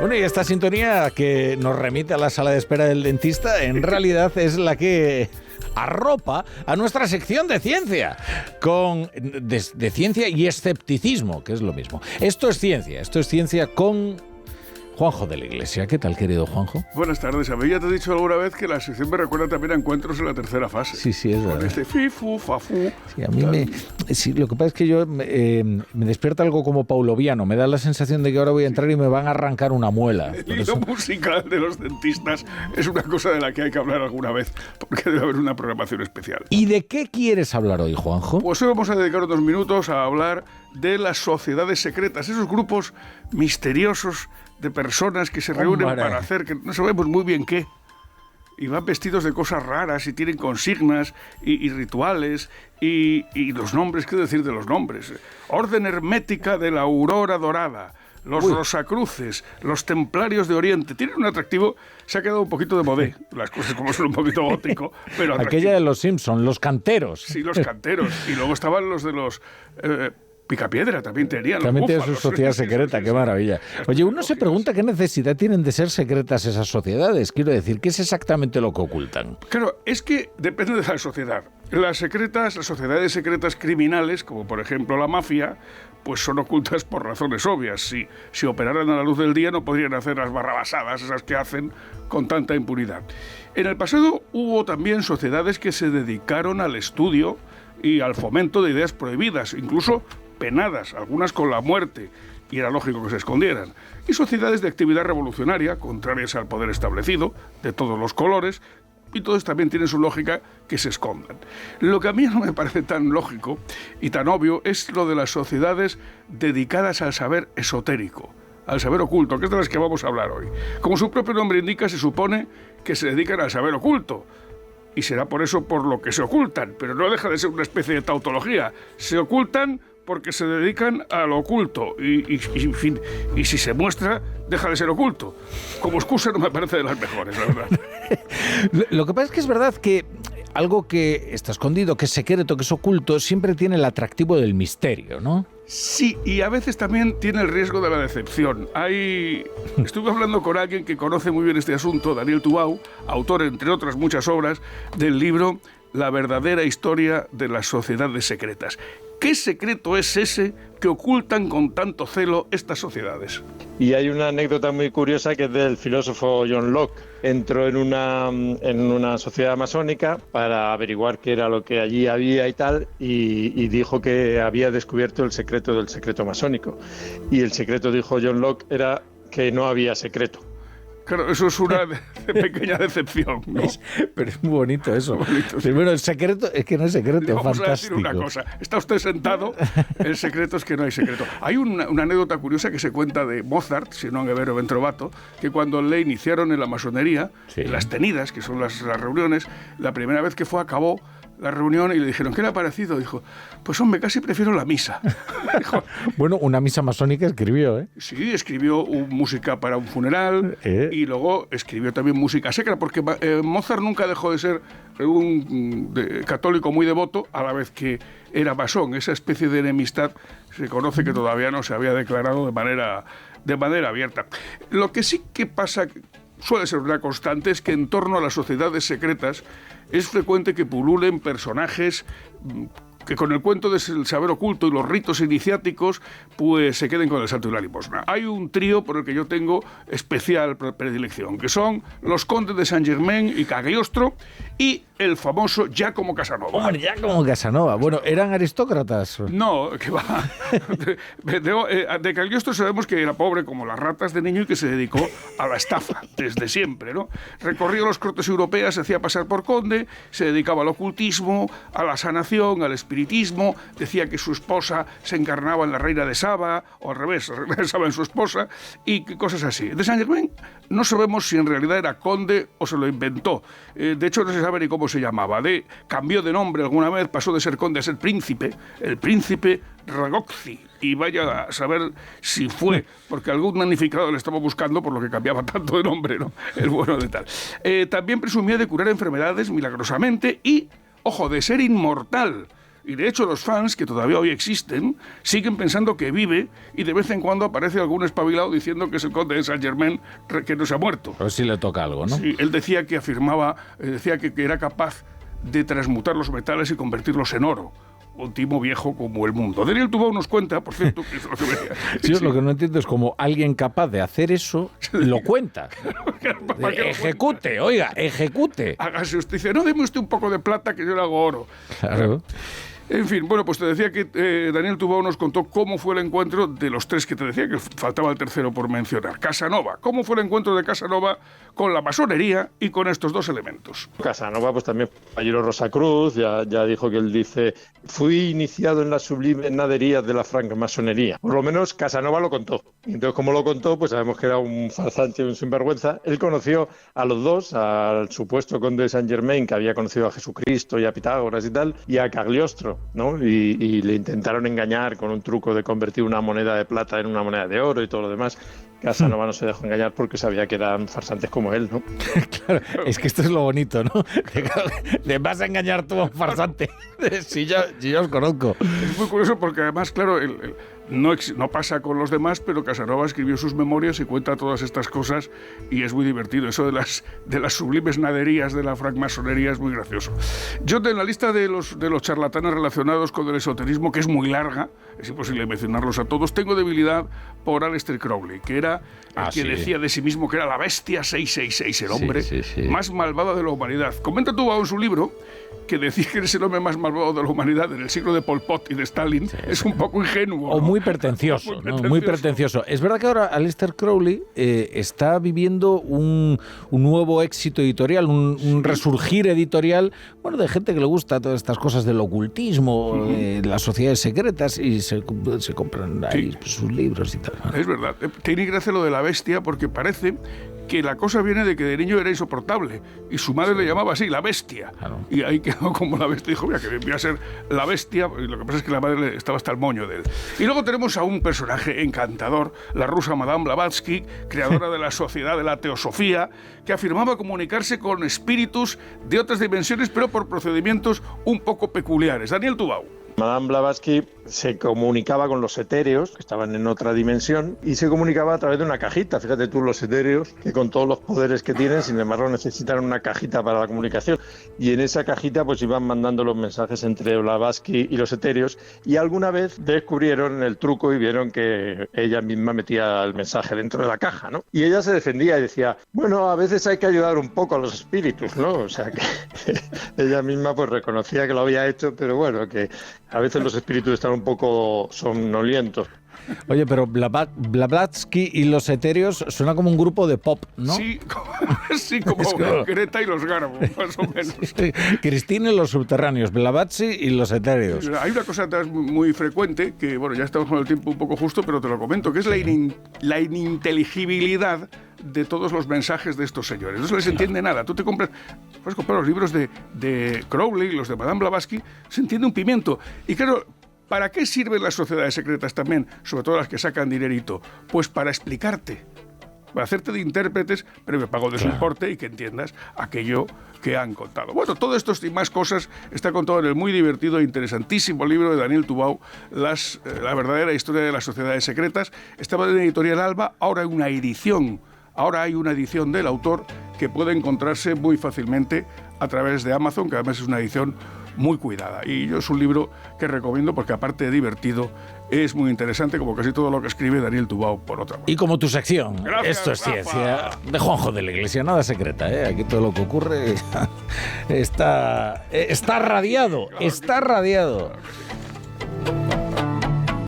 Bueno, y esta sintonía que nos remite a la sala de espera del dentista, en realidad es la que arropa a nuestra sección de ciencia, de ciencia y escepticismo, que es lo mismo. Esto es ciencia con Juanjo de la Iglesia. ¿Qué tal, querido Juanjo? Buenas tardes. A mí ya te he dicho alguna vez que la sección me recuerda también a encuentros en la tercera fase. Sí, es verdad. Con este fifu, fafu. Sí, a mí lo que pasa es que yo me despierta algo como pauloviano. Me da la sensación de que ahora voy a entrar y me van a arrancar una muela. El hilo musical de los dentistas es una cosa de la que hay que hablar alguna vez, porque debe haber una programación especial. ¿Y de qué quieres hablar hoy, Juanjo? Pues hoy vamos a dedicar unos minutos a hablar de las sociedades secretas, esos grupos misteriosos de personas que se reúnen para hacer que no sabemos muy bien qué. Y van vestidos de cosas raras y tienen consignas y rituales y los nombres, ¿qué decir de los nombres? Orden Hermética de la Aurora Dorada, los Rosacruces, los Templarios de Oriente. Tienen un atractivo, se ha quedado un poquito de modé, las cosas como son un poquito gótico, pero atractivo. Aquella de los Simpson, los canteros. Sí, los canteros. Y luego estaban los de los... Picapiedra también tenían. También tiene su sociedad secreta, qué maravilla. Oye, uno se pregunta qué necesidad tienen de ser secretas esas sociedades. Quiero decir, ¿qué es exactamente lo que ocultan? Claro, es que depende de la sociedad. Las sociedades secretas criminales, como por ejemplo la mafia, pues son ocultas por razones obvias. Si operaran a la luz del día no podrían hacer las barrabasadas, esas que hacen con tanta impunidad. En el pasado hubo también sociedades que se dedicaron al estudio y al fomento de ideas prohibidas, incluso penadas, algunas con la muerte, y era lógico que se escondieran, y sociedades de actividad revolucionaria, contrarias al poder establecido, de todos los colores, y todos también tienen su lógica que se escondan. Lo que a mí no me parece tan lógico y tan obvio es lo de las sociedades dedicadas al saber esotérico, al saber oculto, que es de las que vamos a hablar hoy. Como su propio nombre indica, se supone que se dedican al saber oculto, y será por eso por lo que se ocultan, pero no deja de ser una especie de tautología. Se ocultan porque se dedican a lo oculto y si se muestra, deja de ser oculto. Como excusa no me parece de las mejores, la verdad. Lo que pasa es que es verdad que algo que está escondido, que es secreto, que es oculto, siempre tiene el atractivo del misterio, ¿no? Sí, y a veces también tiene el riesgo de la decepción. Estuve hablando con alguien que conoce muy bien este asunto, Daniel Tubau, autor, entre otras muchas obras, del libro La verdadera historia de las sociedades secretas. ¿Qué secreto es ese que ocultan con tanto celo estas sociedades? Y hay una anécdota muy curiosa que es del filósofo John Locke. Entró en una sociedad masónica para averiguar qué era lo que allí había y tal, y dijo que había descubierto el secreto del secreto masónico. Y el secreto, dijo John Locke, era que no había secreto. Claro, eso es una pequeña decepción, ¿no? Pero es muy bonito eso. Bueno, el secreto es que no hay secreto, vamos fantástico. Vamos a decir una cosa. Está usted sentado, el secreto es que no hay secreto. Hay una anécdota curiosa que se cuenta de Mozart, si no Guevara o Trovato, que cuando le iniciaron en la masonería, en las tenidas, que son las reuniones, la primera vez que fue acabó la reunión y le dijeron, ¿qué le ha parecido? Dijo, pues hombre, casi prefiero la misa. Dijo, bueno, una misa masónica escribió, ¿eh? Sí, escribió música para un funeral y luego escribió también música sacra, porque Mozart nunca dejó de ser un católico muy devoto, a la vez que era masón. Esa especie de enemistad se conoce que todavía no se había declarado de manera abierta. Lo que sí que pasa, suele ser una constante, es que en torno a las sociedades secretas es frecuente que pululen personajes que con el cuento del saber oculto y los ritos iniciáticos pues se queden con el santo y la limosna. Hay un trío por el que yo tengo especial predilección, que son los condes de Saint-Germain y Cagliostro y el famoso Giacomo Casanova. Hombre, Giacomo Casanova. Bueno, ¿eran aristócratas? No, que va. De Cagliostro sabemos que era pobre como las ratas de niño y que se dedicó a la estafa desde siempre, ¿no? Recorrió los cortes europeas, se hacía pasar por conde, se dedicaba al ocultismo, a la sanación, al espiritismo, decía que su esposa se encarnaba en la reina de Saba, o al revés, la reina de Saba en su esposa, y cosas así. De Saint-Germain no sabemos si en realidad era conde o se lo inventó. De hecho, no se sabe ni cómo se llamaba. Cambió de nombre alguna vez, pasó de ser conde a ser príncipe, el príncipe Ragozzi, y vaya a saber si fue, porque algún magnificado le estaba buscando por lo que cambiaba tanto de nombre, ¿no? El bueno de tal. También presumía de curar enfermedades milagrosamente y, ojo, de ser inmortal. Y de hecho los fans, que todavía hoy existen, siguen pensando que vive y de vez en cuando aparece algún espabilado diciendo que es el conde de Saint-Germain que no se ha muerto. Pues sí le toca algo, ¿no? Sí, él decía que era capaz de transmutar los metales y convertirlos en oro. Un timo viejo como el mundo. Daniel Tubau nos cuenta, por cierto, que es lo que sí, lo que no entiendo es cómo alguien capaz de hacer eso lo cuenta. Ejecute, oiga, ejecute. Hágase usted, dice, no, deme usted un poco de plata que yo le hago oro. Claro. En fin, bueno, pues te decía que Daniel Tubau nos contó cómo fue el encuentro de los tres que te decía, que faltaba el tercero por mencionar. Casanova. ¿Cómo fue el encuentro de Casanova con la masonería y con estos dos elementos? Casanova, pues también caballero Rosacruz, ya dijo que él dice, fui iniciado en las sublimes naderías de la francmasonería. Por lo menos Casanova lo contó. Entonces, como lo contó, pues sabemos que era un farsante, un sinvergüenza. Él conoció a los dos, al supuesto conde de Saint-Germain, que había conocido a Jesucristo y a Pitágoras y tal, y a Cagliostro, ¿no? Y le intentaron engañar con un truco de convertir una moneda de plata en una moneda de oro y todo lo demás. Casanova no se dejó engañar porque sabía que eran farsantes como él, ¿no? Claro, es que esto es lo bonito, ¿no? Te vas a engañar tú a un farsante. Si yo os conozco. Es muy curioso porque además, claro, no pasa con los demás, pero Casanova escribió sus memorias y cuenta todas estas cosas y es muy divertido. Eso de las sublimes naderías de la francmasonería es muy gracioso. Yo en la lista de los charlatanes relacionados con el esoterismo, que es muy larga, es imposible mencionarlos a todos, tengo debilidad por Aleister Crowley, que era el que decía de sí mismo que era la bestia 666, el hombre más malvado de la humanidad. Comenta Tubau en su libro que decir que eres el hombre más malvado de la humanidad en el siglo de Pol Pot y de Stalin es un poco ingenuo. O muy pretencioso, ¿no? Muy pretencioso. Es verdad que ahora Aleister Crowley está viviendo un nuevo éxito editorial, un resurgir editorial, bueno, de gente que le gusta todas estas cosas del ocultismo, las sociedades secretas, y se compran ahí sus libros y tal. Es verdad. Tiene gracia lo de la bestia porque parece que la cosa viene de que de niño era insoportable y su madre le llamaba así, la bestia. Claro. Y ahí quedó como la bestia. Dijo, mira, que voy a ser la bestia. Y lo que pasa es que la madre estaba hasta el moño de él. Y luego tenemos a un personaje encantador, la rusa Madame Blavatsky, creadora de la Sociedad de la Teosofía, que afirmaba comunicarse con espíritus de otras dimensiones, pero por procedimientos un poco peculiares. Daniel Tubau. Madame Blavatsky se comunicaba con los etéreos, que estaban en otra dimensión, y se comunicaba a través de una cajita. Fíjate tú, los etéreos, que con todos los poderes que tienen, sin embargo, necesitan una cajita para la comunicación. Y en esa cajita pues iban mandando los mensajes entre Blavatsky y los etéreos, y alguna vez descubrieron el truco y vieron que ella misma metía el mensaje dentro de la caja, ¿no? Y ella se defendía y decía, bueno, a veces hay que ayudar un poco a los espíritus, ¿no? O sea, que ella misma pues reconocía que lo había hecho, pero bueno, que a veces los espíritus están un poco somnolientos. Oye, pero Blavatsky y los etéreos suena como un grupo de pop, ¿no? Sí, como Greta y los Garbo, más o menos. Sí. Cristina y los subterráneos, Blavatsky y los etéreos. Hay una cosa muy frecuente, que bueno, ya estamos con el tiempo un poco justo, pero te lo comento, que es la ininteligibilidad de todos los mensajes de estos señores. No se les entiende nada. Tú puedes comprar los libros de Crowley, los de Madame Blavatsky, se entiende un pimiento. Y claro, ¿para qué sirven las sociedades secretas también, sobre todo las que sacan dinerito? Pues para explicarte, para hacerte de intérpretes, previo pago de su importe y que entiendas aquello que han contado. Bueno, todo esto y más cosas está contado en el muy divertido e interesantísimo libro de Daniel Tubau, La verdadera historia de las sociedades secretas. Estaba en Editorial Alba, ahora hay una edición del autor que puede encontrarse muy fácilmente a través de Amazon, que además es una edición muy cuidada. Y yo es un libro que recomiendo porque aparte de divertido, es muy interesante, como casi todo lo que escribe Daniel Tubau, por otra parte. Y como tu sección, Gracias, Esto es Rafa. Ciencia, de Juanjo de la Iglesia, nada secreta, ¿eh? Aquí todo lo que ocurre está radiado, está radiado.